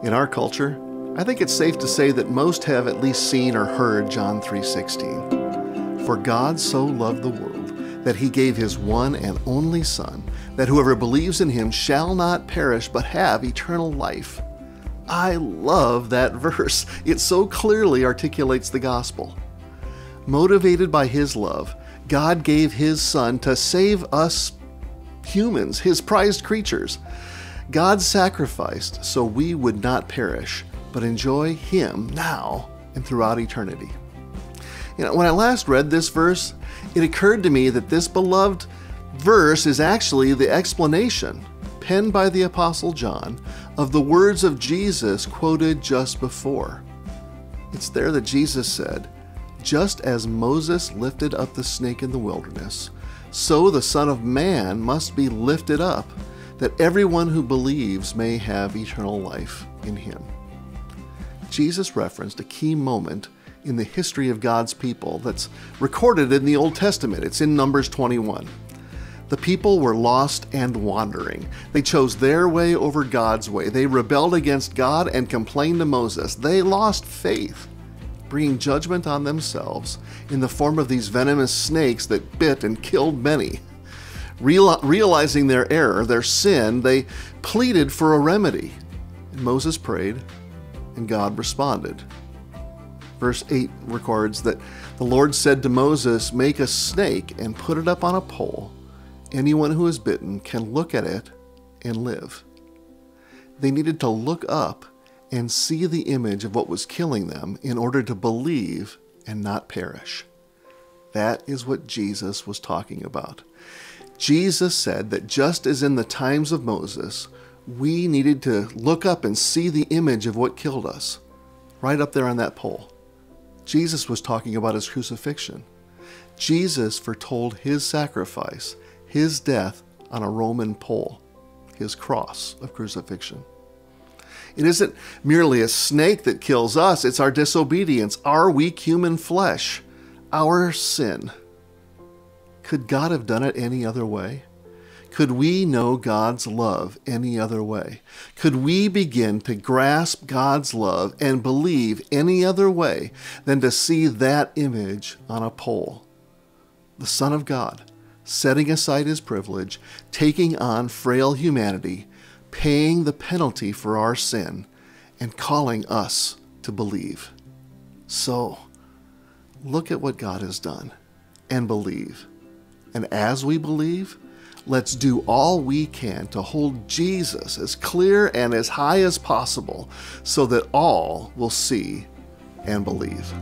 In our culture, I think it's safe to say that most have at least seen or heard John 3:16. For God so loved the world that he gave his one and only Son, that whoever believes in him shall not perish but have eternal life. I love that verse. It so clearly articulates the gospel. Motivated by his love, God gave his Son to save us humans, his prized creatures. God sacrificed so we would not perish, but enjoy him now and throughout eternity. When I last read this verse, it occurred to me that this beloved verse is actually the explanation, penned by the Apostle John, of the words of Jesus quoted just before. It's there that Jesus said, "Just as Moses lifted up the snake in the wilderness, so the Son of Man must be lifted up, that everyone who believes may have eternal life in him." Jesus referenced a key moment in the history of God's people that's recorded in the Old Testament. It's in Numbers 21. The people were lost and wandering. They chose their way over God's way. They rebelled against God and complained to Moses. They lost faith, bringing judgment on themselves in the form of these venomous snakes that bit and killed many. Realizing their error, their sin, they pleaded for a remedy. And Moses prayed, and God responded. Verse 8 records that the Lord said to Moses, "Make a snake and put it up on a pole. Anyone who is bitten can look at it and live." They needed to look up and see the image of what was killing them in order to believe and not perish. That is what Jesus was talking about. Jesus said that just as in the times of Moses, we needed to look up and see the image of what killed us, right up there on that pole. Jesus was talking about his crucifixion. Jesus foretold his sacrifice, his death on a Roman pole, his cross of crucifixion. It isn't merely a snake that kills us, it's our disobedience, our weak human flesh, our sin. Could God have done it any other way? Could we know God's love any other way? Could we begin to grasp God's love and believe any other way than to see that image on a pole? The Son of God, setting aside his privilege, taking on frail humanity, paying the penalty for our sin, and calling us to believe. So, look at what God has done and believe. And as we believe, let's do all we can to hold Jesus as clear and as high as possible so that all will see and believe.